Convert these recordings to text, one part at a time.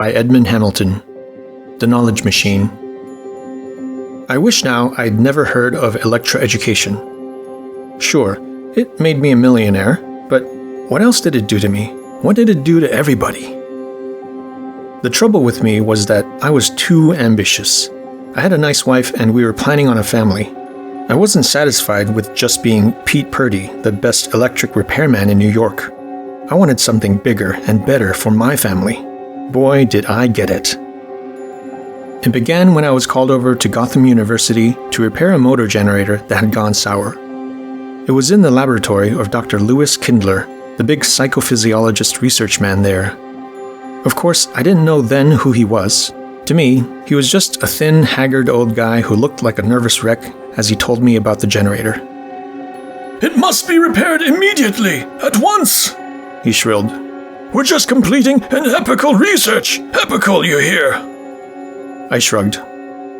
by Edmond Hamilton. The Knowledge Machine. I wish now I'd never heard of electroeducation. Sure, it made me a millionaire, but what else did it do to me? What did it do to everybody? The trouble with me was that I was too ambitious. I had a nice wife and we were planning on a family. I wasn't satisfied with just being Pete Purdy, the best electric repairman in New York. I wanted something bigger and better for my family. Boy, did I get it. It began when I was called over to Gotham University to repair a motor generator that had gone sour. It was in the laboratory of Dr. Lewis Kindler, the big psychophysiologist research man there. Of course, I didn't know then who he was. To me, he was just a thin, haggard old guy who looked like a nervous wreck as he told me about the generator. "It must be repaired immediately, at once!" he shrilled. "We're just completing an epical research! Epical, you hear?" I shrugged.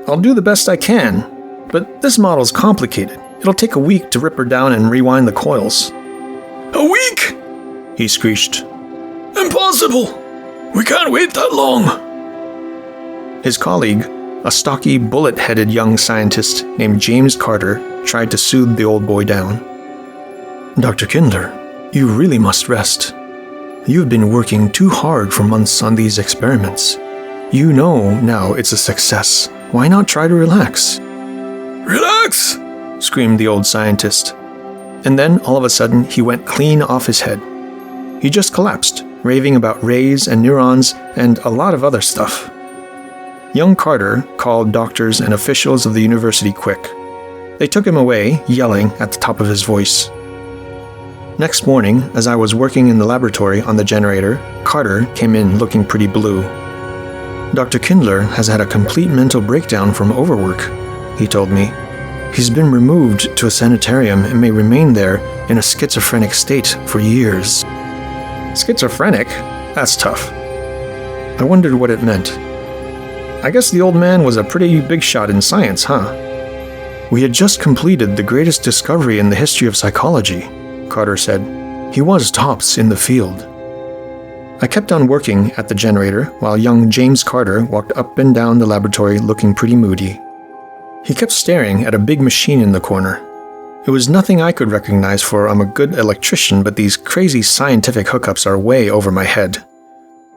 "I'll do the best I can, but this model's complicated. It'll take a week to rip her down and rewind the coils." "A week?" he screeched. "Impossible! We can't wait that long!" His colleague, a stocky, bullet-headed young scientist named James Carter, tried to soothe the old boy down. "Dr. Kindler, you really must rest. You've been working too hard for months on these experiments. You know now it's a success. Why not try to relax?" "Relax!" screamed the old scientist. And then, all of a sudden, he went clean off his head. He just collapsed, raving about rays and neurons and a lot of other stuff. Young Carter called doctors and officials of the university quick. They took him away, yelling at the top of his voice. Next morning, as I was working in the laboratory on the generator, Carter came in looking pretty blue. "Dr. Kindler has had a complete mental breakdown from overwork," he told me. "He's been removed to a sanitarium and may remain there in a schizophrenic state for years." Schizophrenic? That's tough. I wondered what it meant. I guess the old man was a pretty big shot in science, huh? "We had just completed the greatest discovery in the history of psychology," Carter said. "He was tops in the field." I kept on working at the generator while young James Carter walked up and down the laboratory looking pretty moody. He kept staring at a big machine in the corner. It was nothing I could recognize, for I'm a good electrician, but these crazy scientific hookups are way over my head.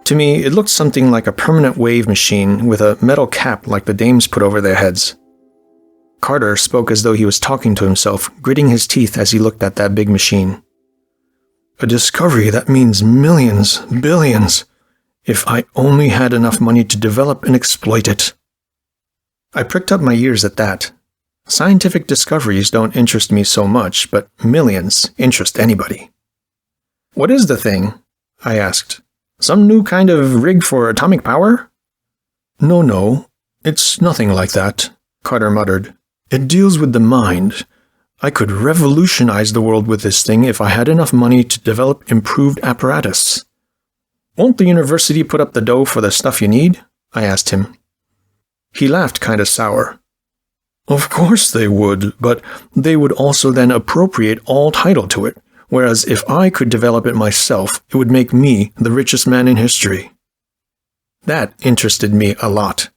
To me, it looked something like a permanent wave machine with a metal cap like the dames put over their heads. Carter spoke as though he was talking to himself, gritting his teeth as he looked at that big machine. "A discovery that means millions, billions, if I only had enough money to develop and exploit it." I pricked up my ears at that. Scientific discoveries don't interest me so much, but millions interest anybody. "What is the thing?" I asked. "Some new kind of rig for atomic power?" No, it's nothing like that," Carter muttered. "It deals with the mind. I could revolutionize the world with this thing if I had enough money to develop improved apparatus." "Won't the university put up the dough for the stuff you need?" I asked him. He laughed kind of sour. "Of course they would, but they would also then appropriate all title to it, whereas if I could develop it myself, it would make me the richest man in history." That interested me a lot.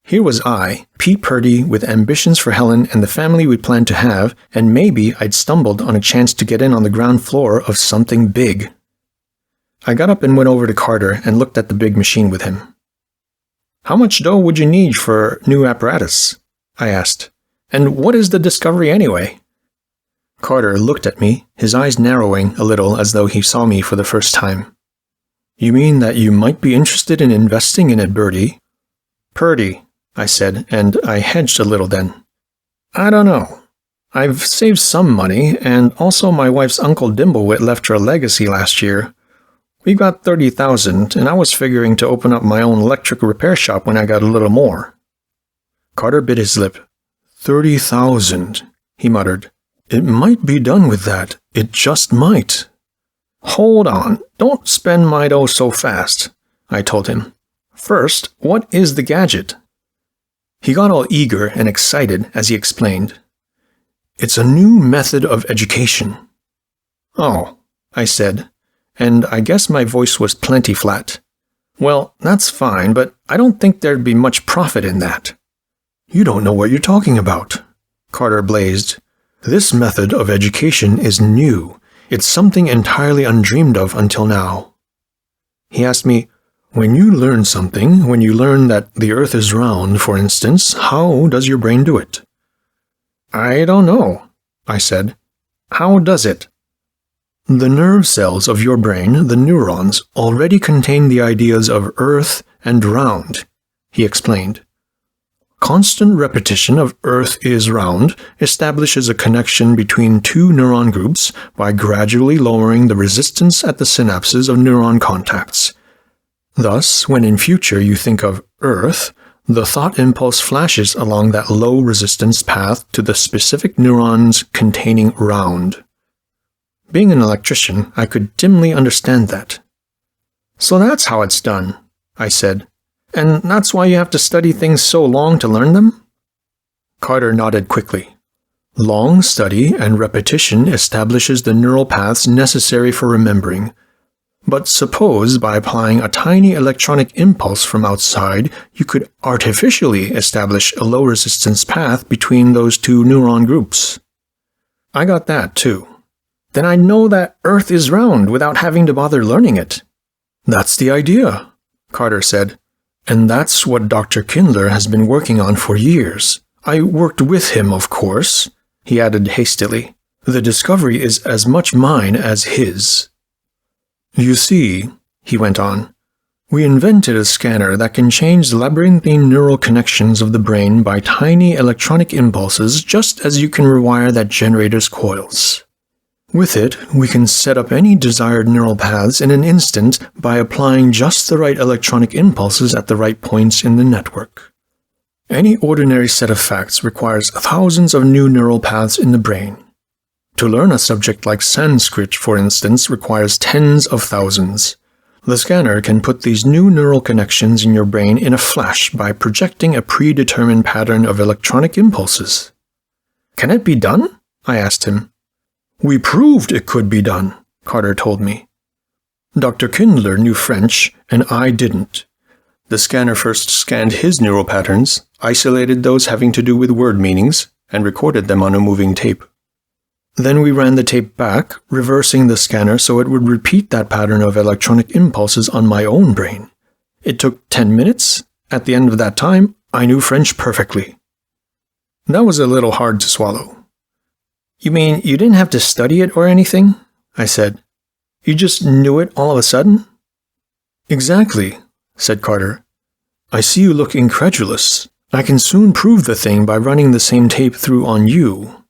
Here was I, Pete Purdy, with ambitions for Helen and the family we planned to have, and maybe I'd stumbled on a chance to get in on the ground floor of something big. I got up and went over to Carter and looked at the big machine with him. "How much dough would you need for new apparatus?" I asked. "And what is the discovery anyway?" Carter looked at me, his eyes narrowing a little as though he saw me for the first time. "You mean that you might be interested in investing in it, Birdie?" "Purdy," I said, and I hedged a little then. "I don't know. I've saved some money, and also my wife's Uncle Dimblewit left her a legacy last year. We got $30,000, and I was figuring to open up my own electric repair shop when I got a little more." Carter bit his lip. "$30,000, he muttered. "It might be done with that. It just might." "Hold on. Don't spend my dough so fast," I told him. "First, what is the gadget?" He got all eager and excited as he explained. "It's a new method of education." "Oh," I said, and I guess my voice was plenty flat. Well, that's fine, but I don't think there'd be much profit in that. You don't know what you're talking about, Carter blazed. This method of education is new. It's something entirely undreamed of until now. He asked me, when you learn something, when you learn that the Earth is round, for instance, how does your brain do it? I don't know, I said. How does it? The nerve cells of your brain, the neurons, already contain the ideas of Earth and round, he explained. Constant repetition of Earth is round establishes a connection between two neuron groups by gradually lowering the resistance at the synapses of neuron contacts. Thus, when in future you think of Earth, the thought impulse flashes along that low-resistance path to the specific neurons containing round. Being an electrician, I could dimly understand that. So that's how it's done, I said. And that's why you have to study things so long to learn them? Carter nodded quickly. Long study and repetition establishes the neural paths necessary for remembering. But suppose by applying a tiny electronic impulse from outside, you could artificially establish a low-resistance path between those two neuron groups. I got that, too. Then I'd know that Earth is round without having to bother learning it. That's the idea, Carter said. And that's what Dr. Kindler has been working on for years. I worked with him, of course, he added hastily. The discovery is as much mine as his. You see, he went on, we invented a scanner that can change labyrinthine neural connections of the brain by tiny electronic impulses just as you can rewire that generator's coils. With it, we can set up any desired neural paths in an instant by applying just the right electronic impulses at the right points in the network. Any ordinary set of facts requires thousands of new neural paths in the brain. To learn a subject like Sanskrit, for instance, requires tens of thousands. The scanner can put these new neural connections in your brain in a flash by projecting a predetermined pattern of electronic impulses. Can it be done? I asked him. We proved it could be done, Carter told me. Dr. Kindler knew French, and I didn't. The scanner first scanned his neural patterns, isolated those having to do with word meanings, and recorded them on a moving tape. Then we ran the tape back, reversing the scanner so it would repeat that pattern of electronic impulses on my own brain. It took 10 minutes. At the end of that time, I knew French perfectly. That was a little hard to swallow. You mean you didn't have to study it or anything? I said. You just knew it all of a sudden? Exactly, said Carter. I see you look incredulous. I can soon prove the thing by running the same tape through on you.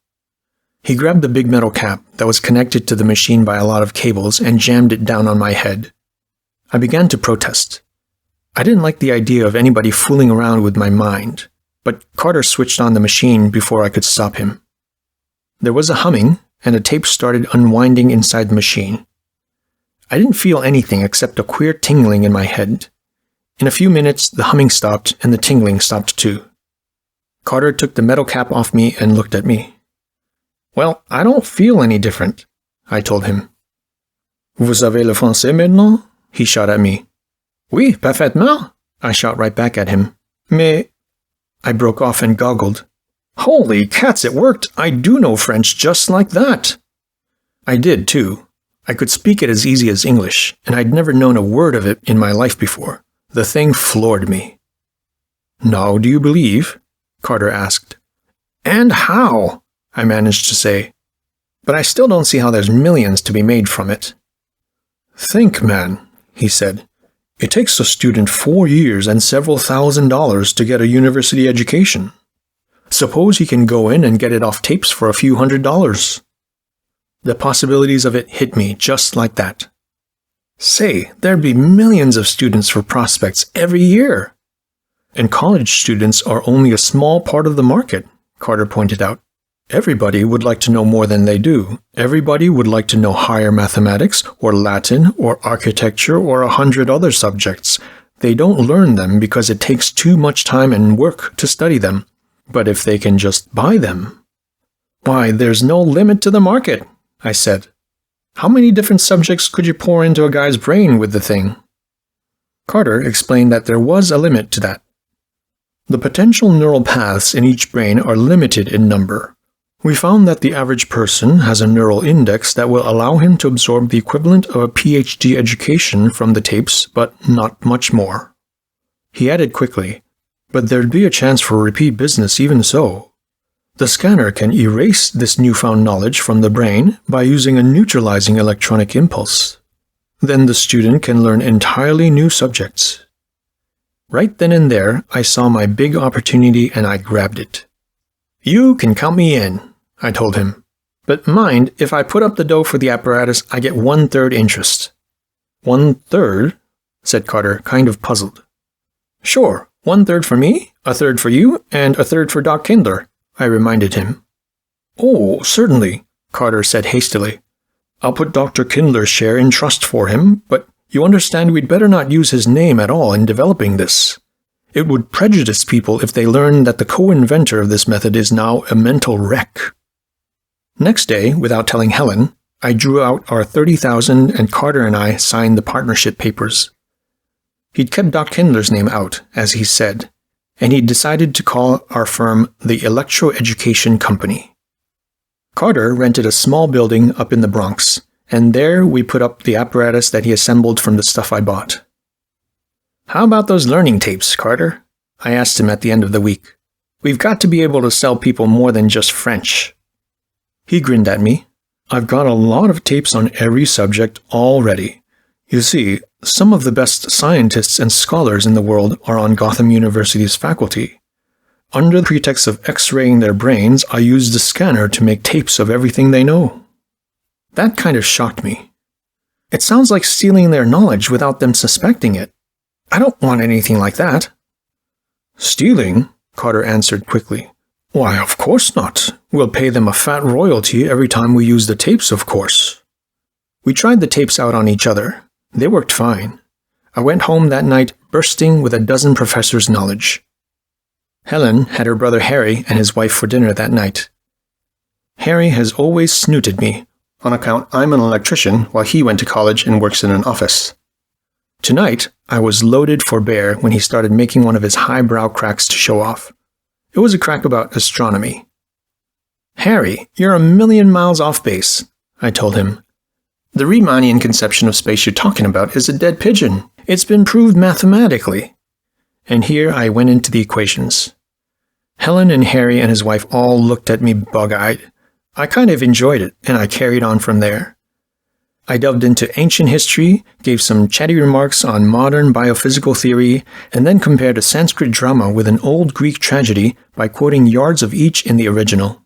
He grabbed the big metal cap that was connected to the machine by a lot of cables and jammed it down on my head. I began to protest. I didn't like the idea of anybody fooling around with my mind, but Carter switched on the machine before I could stop him. There was a humming, and a tape started unwinding inside the machine. I didn't feel anything except a queer tingling in my head. In a few minutes, the humming stopped and the tingling stopped too. Carter took the metal cap off me and looked at me. Well, I don't feel any different, I told him. Vous avez le français maintenant? He shot at me. Oui, parfaitement, I shot right back at him. Mais... I broke off and goggled. Holy cats, it worked! I do know French just like that! I did, too. I could speak it as easy as English, and I'd never known a word of it in my life before. The thing floored me. Now do you believe? Carter asked. And how? I managed to say. But I still don't see how there's millions to be made from it. Think, man, he said. It takes a student 4 years and several $1,000s to get a university education. Suppose he can go in and get it off tapes for a few $100s. The possibilities of it hit me just like that. Say, there'd be millions of students for prospects every year. And college students are only a small part of the market, Carter pointed out. Everybody would like to know more than they do. Everybody would like to know higher mathematics, or Latin, or architecture, or 100 other subjects. They don't learn them because it takes too much time and work to study them. But if they can just buy them... Why, there's no limit to the market, I said. How many different subjects could you pour into a guy's brain with the thing? Carter explained that there was a limit to that. The potential neural paths in each brain are limited in number. We found that the average person has a neural index that will allow him to absorb the equivalent of a PhD education from the tapes, but not much more. He added quickly, but there'd be a chance for repeat business even so. The scanner can erase this newfound knowledge from the brain by using a neutralizing electronic impulse. Then the student can learn entirely new subjects. Right then and there, I saw my big opportunity and I grabbed it. "You can count me in," I told him. "But mind, if I put up the dough for the apparatus, I get 1/3 interest." "1/3?" said Carter, kind of puzzled. "Sure, 1/3 for me, 1/3 for you, and 1/3 for Doc Kindler," I reminded him. "Oh, certainly," Carter said hastily. "I'll put Dr. Kindler's share in trust for him, but you understand we'd better not use his name at all in developing this. It would prejudice people if they learned that the co-inventor of this method is now a mental wreck." Next day, without telling Helen, I drew out our $30,000 and Carter and I signed the partnership papers. He'd kept Doc Kindler's name out, as he said, and he'd decided to call our firm the Electro Education Company. Carter rented a small building up in the Bronx, and there we put up the apparatus that he assembled from the stuff I bought. "How about those learning tapes, Carter?" I asked him at the end of the week. "We've got to be able to sell people more than just French." He grinned at me. "I've got a lot of tapes on every subject already. You see, some of the best scientists and scholars in the world are on Gotham University's faculty. Under the pretext of X-raying their brains, I used a scanner to make tapes of everything they know." That kind of shocked me. It sounds like stealing their knowledge without them suspecting it. I don't want anything like that. "Stealing?" Carter answered quickly. "Why, of course not. We'll pay them a fat royalty every time we use the tapes, of course." We tried the tapes out on each other. They worked fine. I went home that night bursting with a dozen professors' knowledge. Helen had her brother Harry and his wife for dinner that night. Harry has always snooted me, on account I'm an electrician while he went to college and works in an office. Tonight, I was loaded for bear when he started making one of his highbrow cracks to show off. It was a crack about astronomy. "Harry, you're a million miles off base," I told him. "The Riemannian conception of space you're talking about is a dead pigeon. It's been proved mathematically." And here I went into the equations. Helen and Harry and his wife all looked at me bug-eyed. I kind of enjoyed it, and I carried on from there. I delved into ancient history, gave some chatty remarks on modern biophysical theory, and then compared a Sanskrit drama with an old Greek tragedy by quoting yards of each in the original.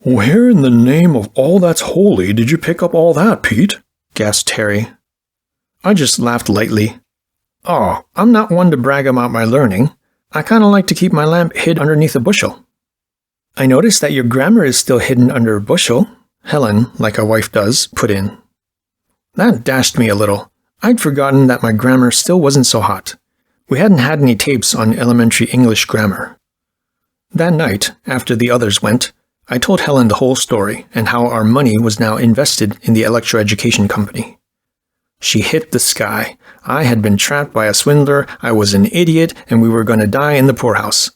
"Where in the name of all that's holy did you pick up all that, Pete?" gasped Harry. I just laughed lightly. "Oh, I'm not one to brag about my learning. I kind of like to keep my lamp hid underneath a bushel." "I noticed that your grammar is still hidden under a bushel," Helen, like a wife does, put in. That dashed me a little. I'd forgotten that my grammar still wasn't so hot. We hadn't had any tapes on elementary English grammar. That night, after the others went, I told Helen the whole story and how our money was now invested in the Electro Education Company. She hit the sky. I had been trapped by a swindler, I was an idiot, and we were going to die in the poorhouse.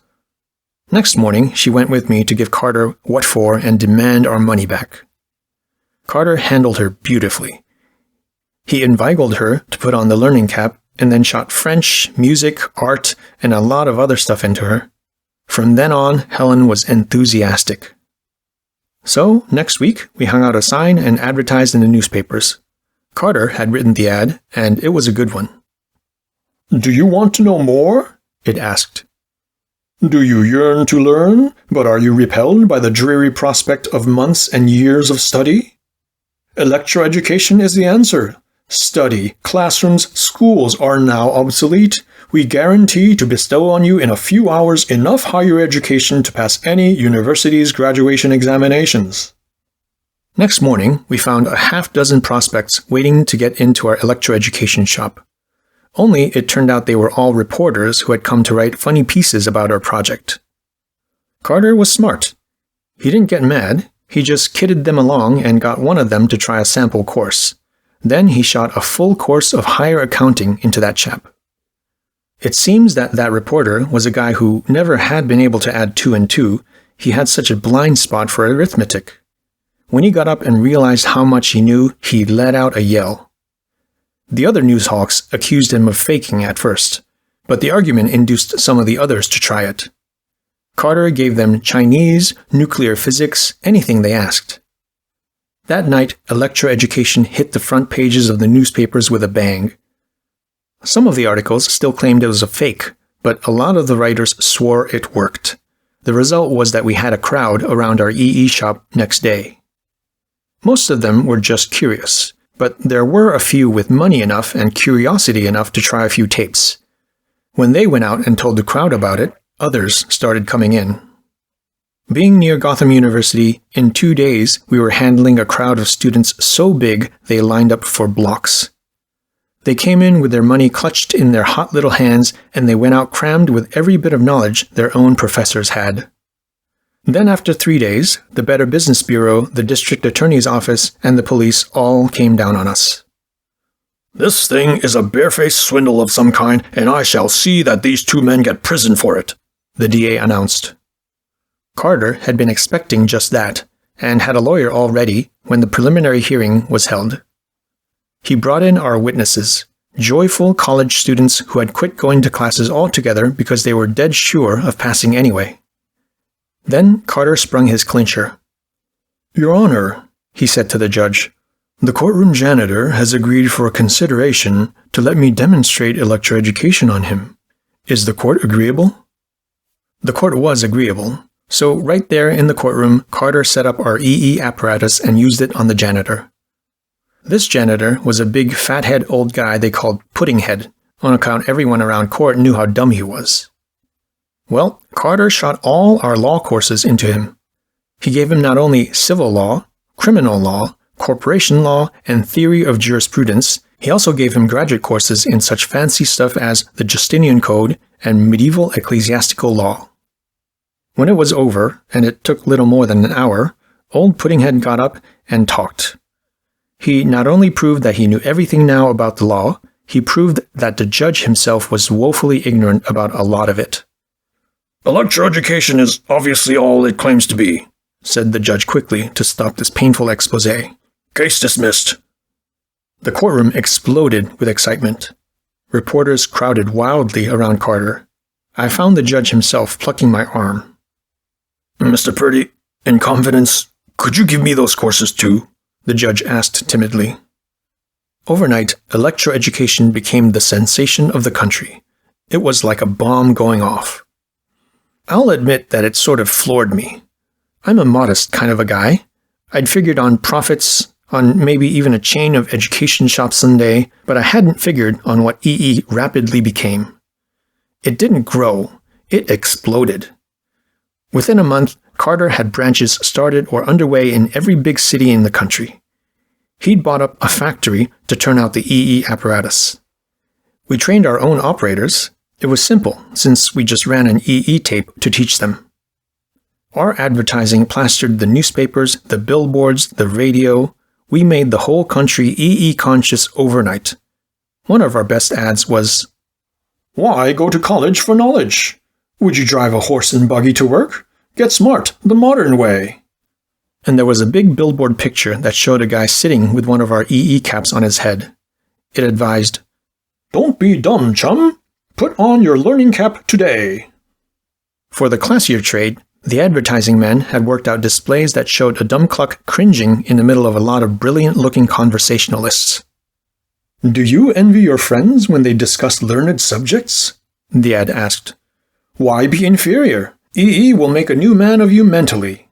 Next morning, she went with me to give Carter what for and demand our money back. Carter handled her beautifully. He inveigled her to put on the learning cap and then shot French, music, art, and a lot of other stuff into her. From then on, Helen was enthusiastic. So, next week, we hung out a sign and advertised in the newspapers. Carter had written the ad, and it was a good one. "Do you want to know more?" it asked. "Do you yearn to learn, but are you repelled by the dreary prospect of months and years of study? Electroeducation is the answer. Study, classrooms, schools are now obsolete. We guarantee to bestow on you in a few hours enough higher education to pass any university's graduation examinations." Next morning, we found a half-dozen prospects waiting to get into our electroeducation shop. Only it turned out they were all reporters who had come to write funny pieces about our project. Carter was smart. He didn't get mad. He just kidded them along and got one of them to try a sample course. Then he shot a full course of higher accounting into that chap. It seems that reporter was a guy who never had been able to add 2 and 2. He had such a blind spot for arithmetic. When he got up and realized how much he knew, he let out a yell. The other newshawks accused him of faking at first, but the argument induced some of the others to try it. Carter gave them Chinese, nuclear physics, anything they asked. That night, electroeducation hit the front pages of the newspapers with a bang. Some of the articles still claimed it was a fake, but a lot of the writers swore it worked. The result was that we had a crowd around our EE shop next day. Most of them were just curious, but there were a few with money enough and curiosity enough to try a few tapes. When they went out and told the crowd about it, others started coming in. Being near Gotham University, in 2 days we were handling a crowd of students so big they lined up for blocks. They came in with their money clutched in their hot little hands, and they went out crammed with every bit of knowledge their own professors had. Then after 3 days, the Better Business Bureau, the district attorney's office, and the police all came down on us. "This thing is a barefaced swindle of some kind, and I shall see that these 2 men get prison for it," the DA announced. Carter had been expecting just that, and had a lawyer all ready when the preliminary hearing was held. He brought in our witnesses, joyful college students who had quit going to classes altogether because they were dead sure of passing anyway. Then Carter sprung his clincher. "Your Honor," he said to the judge, "the courtroom janitor has agreed for a consideration to let me demonstrate electroeducation on him. Is the court agreeable?" The court was agreeable, so right there in the courtroom, Carter set up our EE apparatus and used it on the janitor. This janitor was a big fathead old guy they called Puddinghead, on account everyone around court knew how dumb he was. Well, Carter shot all our law courses into him. He gave him not only civil law, criminal law, corporation law, and theory of jurisprudence, he also gave him graduate courses in such fancy stuff as the Justinian Code and medieval ecclesiastical law. When it was over, and it took little more than an hour, old Puddinghead got up and talked. He not only proved that he knew everything now about the law, he proved that the judge himself was woefully ignorant about a lot of it. "Electroeducation is obviously all it claims to be," said the judge quickly to stop this painful exposé. "Case dismissed." The courtroom exploded with excitement. Reporters crowded wildly around Carter. I found the judge himself plucking my arm. "Mr. Purdy, in confidence, could you give me those courses too?" the judge asked timidly. Overnight, electroeducation became the sensation of the country. It was like a bomb going off. I'll admit that it sort of floored me. I'm a modest kind of a guy. I'd figured on profits, on maybe even a chain of education shops someday, but I hadn't figured on what EE rapidly became. It didn't grow, it exploded. Within a month, Carter had branches started or underway in every big city in the country. He'd bought up a factory to turn out the EE apparatus. We trained our own operators. It was simple, since we just ran an EE tape to teach them. Our advertising plastered the newspapers, the billboards, the radio. We made the whole country EE conscious overnight. One of our best ads was, "Why go to college for knowledge? Would you drive a horse and buggy to work? Get smart the modern way." And there was a big billboard picture that showed a guy sitting with one of our EE caps on his head. It advised, "Don't be dumb, chum. Put on your learning cap today." For the classier trade, the advertising man had worked out displays that showed a dumb cluck cringing in the middle of a lot of brilliant-looking conversationalists. "Do you envy your friends when they discuss learned subjects?" the ad asked. "Why be inferior? EE will make a new man of you mentally."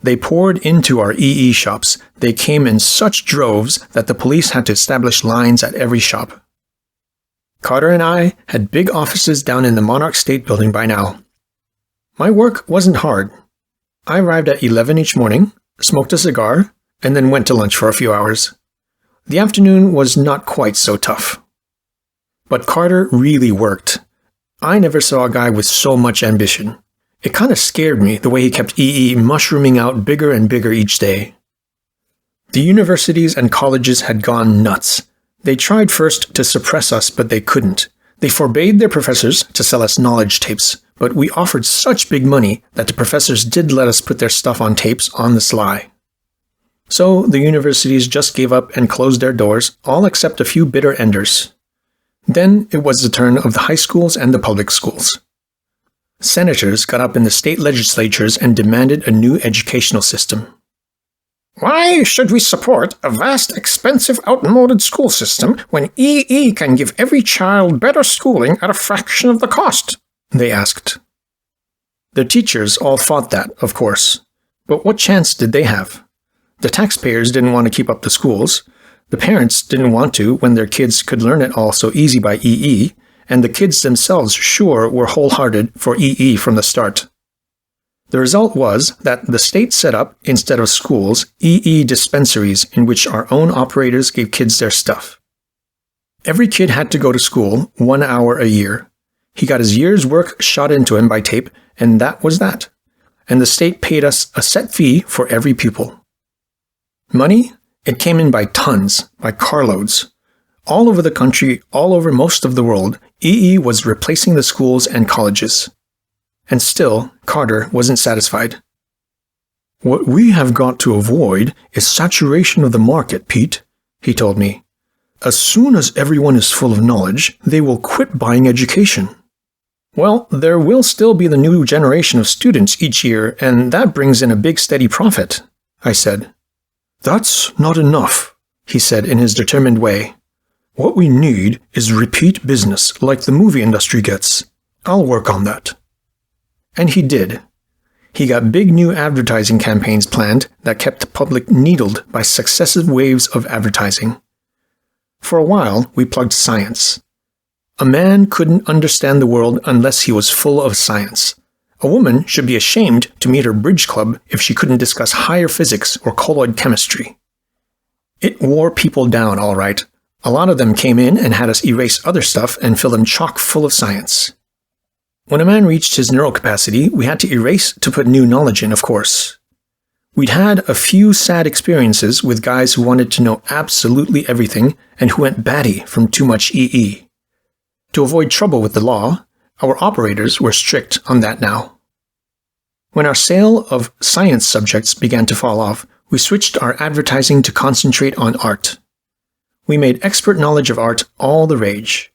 They poured into our EE shops. They came in such droves that the police had to establish lines at every shop. Carter and I had big offices down in the Monarch State Building by now. My work wasn't hard. I arrived at 11 each morning, smoked a cigar, and then went to lunch for a few hours. The afternoon was not quite so tough. But Carter really worked. I never saw a guy with so much ambition. It kind of scared me the way he kept EE mushrooming out bigger and bigger each day. The universities and colleges had gone nuts. They tried first to suppress us, but they couldn't. They forbade their professors to sell us knowledge tapes, but we offered such big money that the professors did let us put their stuff on tapes on the sly. So the universities just gave up and closed their doors, all except a few bitter enders. Then it was the turn of the high schools and the public schools. Senators got up in the state legislatures and demanded a new educational system. Why should we support a vast, expensive, outmoded school system when EE can give every child better schooling at a fraction of the cost? They asked. The teachers all fought that, of course. But what chance did they have? The taxpayers didn't want to keep up the schools. The parents didn't want to when their kids could learn it all so easy by EE, and the kids themselves sure were wholehearted for EE from the start. The result was that the state set up, instead of schools, EE dispensaries in which our own operators gave kids their stuff. Every kid had to go to school 1 hour a year. He got his year's work shot into him by tape, and that was that. And the state paid us a set fee for every pupil. Money? It came in by tons, by carloads. All over the country, all over most of the world, EE was replacing the schools and colleges. And still, Carter wasn't satisfied. What we have got to avoid is saturation of the market, Pete, he told me. As soon as everyone is full of knowledge, they will quit buying education. Well, there will still be the new generation of students each year, and that brings in a big steady profit, I said. That's not enough, he said in his determined way. What we need is repeat business like the movie industry gets. I'll work on that. And he did. He got big new advertising campaigns planned that kept the public needled by successive waves of advertising. For a while, we plugged science. A man couldn't understand the world unless he was full of science. A woman should be ashamed to meet her bridge club if she couldn't discuss higher physics or colloid chemistry. It wore people down, all right. A lot of them came in and had us erase other stuff and fill them chock full of science. When a man reached his neural capacity, we had to erase to put new knowledge in, of course. We'd had a few sad experiences with guys who wanted to know absolutely everything and who went batty from too much EE. To avoid trouble with the law, our operators were strict on that now. When our sale of science subjects began to fall off, we switched our advertising to concentrate on art. We made expert knowledge of art all the rage.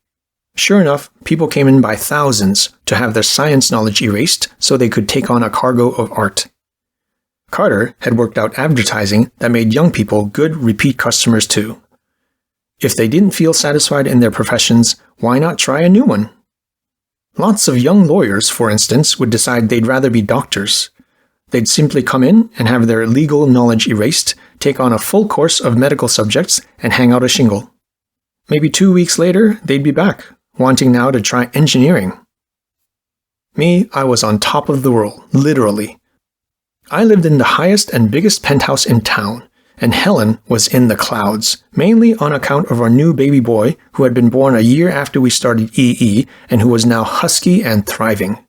Sure enough, people came in by thousands to have their science knowledge erased so they could take on a cargo of art. Carter had worked out advertising that made young people good repeat customers too. If they didn't feel satisfied in their professions, why not try a new one? Lots of young lawyers, for instance, would decide they'd rather be doctors. They'd simply come in and have their legal knowledge erased, take on a full course of medical subjects, and hang out a shingle. Maybe 2 weeks later, they'd be back, wanting now to try engineering. Me, I was on top of the world, literally. I lived in the highest and biggest penthouse in town, and Helen was in the clouds, mainly on account of our new baby boy who had been born a year after we started EE and who was now husky and thriving.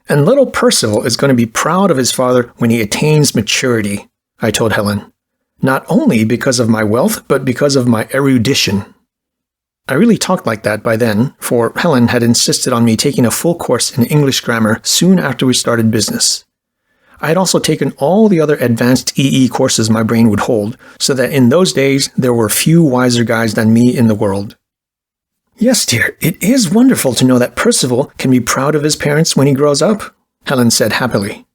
And little Percival is going to be proud of his father when he attains maturity, I told Helen. Not only because of my wealth, but because of my erudition. I really talked like that by then, for Helen had insisted on me taking a full course in English grammar soon after we started business. I had also taken all the other advanced EE courses my brain would hold, so that in those days there were few wiser guys than me in the world. Yes, dear, it is wonderful to know that Percival can be proud of his parents when he grows up, Helen said happily.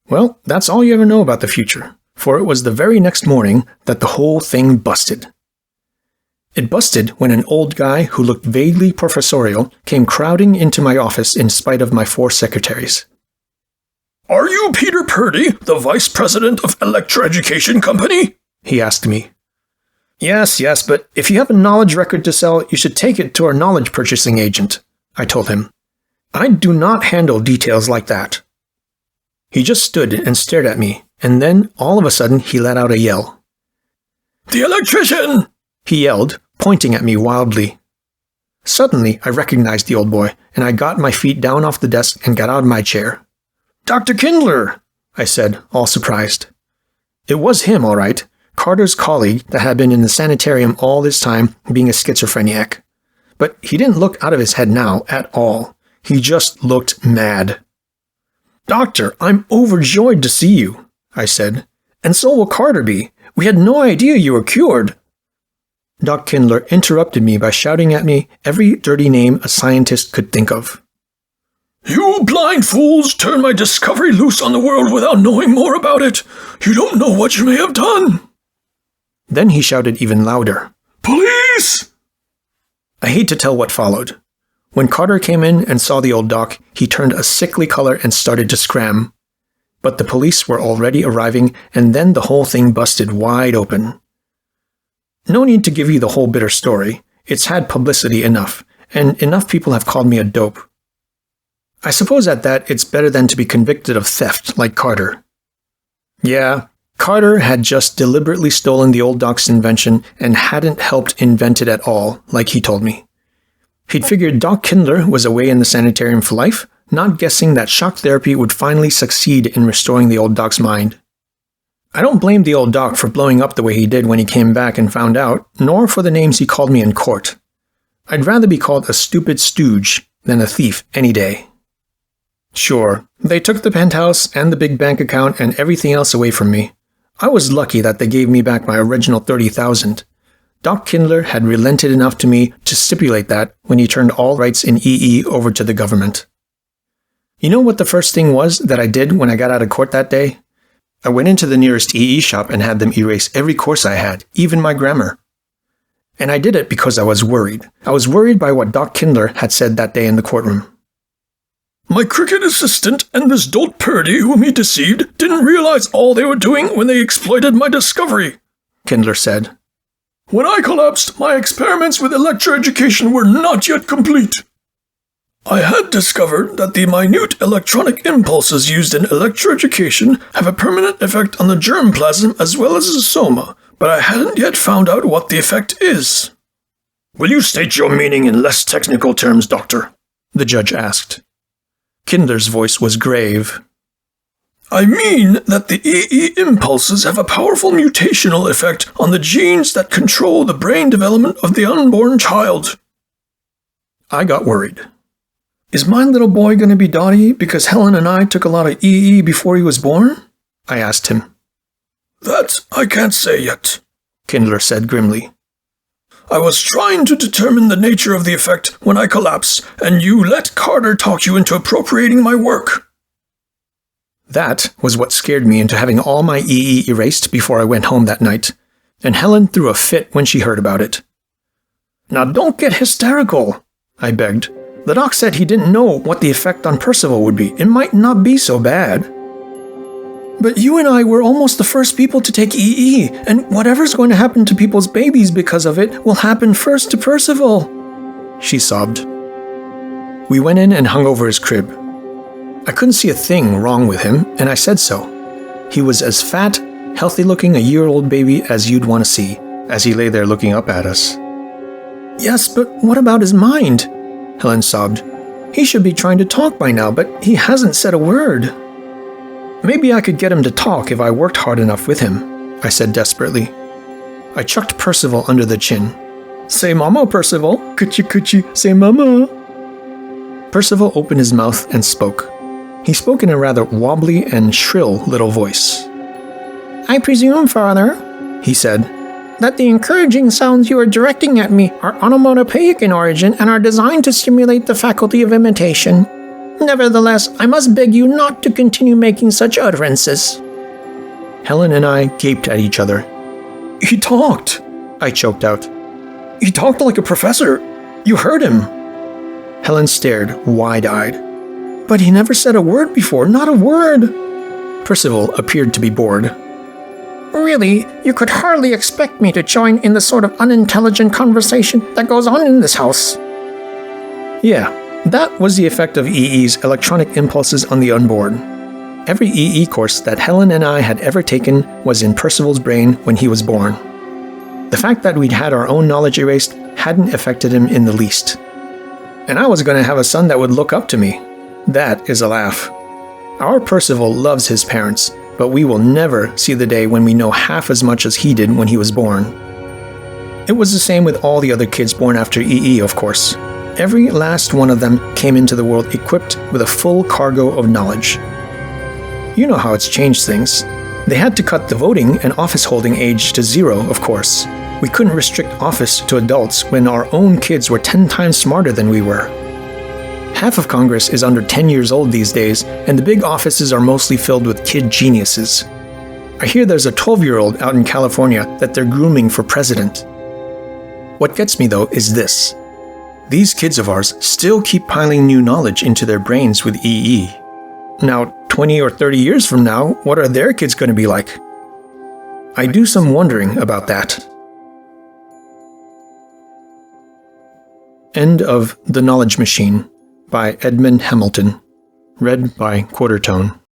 Well, that's all you ever know about the future, for it was the very next morning that the whole thing busted. It busted when an old guy who looked vaguely professorial came crowding into my office in spite of my 4 secretaries. Are you Peter Purdy, the vice president of Electra Education Company? He asked me. Yes, but if you have a knowledge record to sell, you should take it to our knowledge purchasing agent, I told him. I do not handle details like that. He just stood and stared at me, and then all of a sudden he let out a yell. The electrician! He yelled, pointing at me wildly. Suddenly, I recognized the old boy, and I got my feet down off the desk and got out of my chair. Dr. Kindler, I said, all surprised. It was him, all right, Carter's colleague that had been in the sanitarium all this time being a schizophreniac. but he didn't look out of his head now at all. He just looked mad. "Doctor, I'm overjoyed to see you," I said. "And so will Carter be. We had no idea you were cured." Doc Kindler interrupted me by shouting at me every dirty name a scientist could think of. "You blind fools turn my discovery loose on the world without knowing more about it. You don't know what you may have done." Then he shouted even louder, "Police!" I hate to tell what followed. When Carter came in and saw the old doc, he turned a sickly color and started to scram. But the police were already arriving, and then the whole thing busted wide open. No need to give you the whole bitter story. It's had publicity enough, and enough people have called me a dope. I suppose at that it's better than to be convicted of theft like Carter. Yeah, Carter had just deliberately stolen the old doc's invention and hadn't helped invent it at all, like he told me. He'd figured Doc Kindler was away in the sanitarium for life, not guessing that shock therapy would finally succeed in restoring the old doc's mind. I don't blame the old doc for blowing up the way he did when he came back and found out, nor for the names he called me in court. I'd rather be called a stupid stooge than a thief any day. Sure, they took the penthouse and the big bank account and everything else away from me. I was lucky that they gave me back my original $30,000. Doc Kindler had relented enough to me to stipulate that when he turned all rights in EE over to the government. You know what the first thing was that I did when I got out of court that day? I went into the nearest EE shop and had them erase every course I had, even my grammar. And I did it because I was worried. I was worried by what Doc Kindler had said that day in the courtroom. "My cricket assistant and this dolt Purdy whom he deceived didn't realize all they were doing when they exploited my discovery," Kindler said. "When I collapsed, my experiments with electroeducation were not yet complete. I had discovered that the minute electronic impulses used in electroeducation have a permanent effect on the germplasm as well as the soma, but I hadn't yet found out what the effect is." "Will you state your meaning in less technical terms, Doctor?" the judge asked. Kindler's voice was grave. "I mean that the EE impulses have a powerful mutational effect on the genes that control the brain development of the unborn child." I got worried. "Is my little boy going to be dotty because Helen and I took a lot of EE before he was born?" I asked him. "That I can't say yet," Kindler said grimly. "I was trying to determine the nature of the effect when I collapsed, and you let Carter talk you into appropriating my work." That was what scared me into having all my EE erased before I went home that night, and Helen threw a fit when she heard about it. "Now don't get hysterical," I begged. "The doc said he didn't know what the effect on Percival would be. It might not be so bad." "But you and I were almost the first people to take EE, and whatever's going to happen to people's babies because of it will happen first to Percival," she sobbed. We went in and hung over his crib. I couldn't see a thing wrong with him, and I said so. He was as fat, healthy-looking a year-old baby as you'd want to see, as he lay there looking up at us. "Yes, but what about his mind?" Helen sobbed. "He should be trying to talk by now, but he hasn't said a word." "Maybe I could get him to talk if I worked hard enough with him," I said desperately. I chucked Percival under the chin. "Say mama, Percival. Coochie coochie, say mama." Percival opened his mouth and spoke. He spoke in a rather wobbly and shrill little voice. "I presume, Father," he said, "that the encouraging sounds you are directing at me are onomatopoeic in origin and are designed to stimulate the faculty of imitation. Nevertheless, I must beg you not to continue making such utterances." Helen and I gaped at each other. "He talked," I choked out. "He talked like a professor. You heard him." Helen stared, wide-eyed. "But he never said a word before, not a word." Percival appeared to be bored. "Really, you could hardly expect me to join in the sort of unintelligent conversation that goes on in this house." Yeah, that was the effect of EE's electronic impulses on the unborn. Every EE course that Helen and I had ever taken was in Percival's brain when he was born. The fact that we'd had our own knowledge erased hadn't affected him in the least. And I was going to have a son that would look up to me. That is a laugh. Our Percival loves his parents, but we will never see the day when we know half as much as he did when he was born. It was the same with all the other kids born after EE, of course. Every last one of them came into the world equipped with a full cargo of knowledge. You know how it's changed things. They had to cut the voting and office holding age to 0, of course. We couldn't restrict office to adults when our own kids were 10 times smarter than we were. Half of Congress is under 10 years old these days, and the big offices are mostly filled with kid geniuses. I hear there's a 12-year-old out in California that they're grooming for president. What gets me, though, is this. These kids of ours still keep piling new knowledge into their brains with EE. Now, 20 or 30 years from now, what are their kids going to be like? I do some wondering about that. End of The Knowledge Machine by Edmond Hamilton. Read by Quartertone.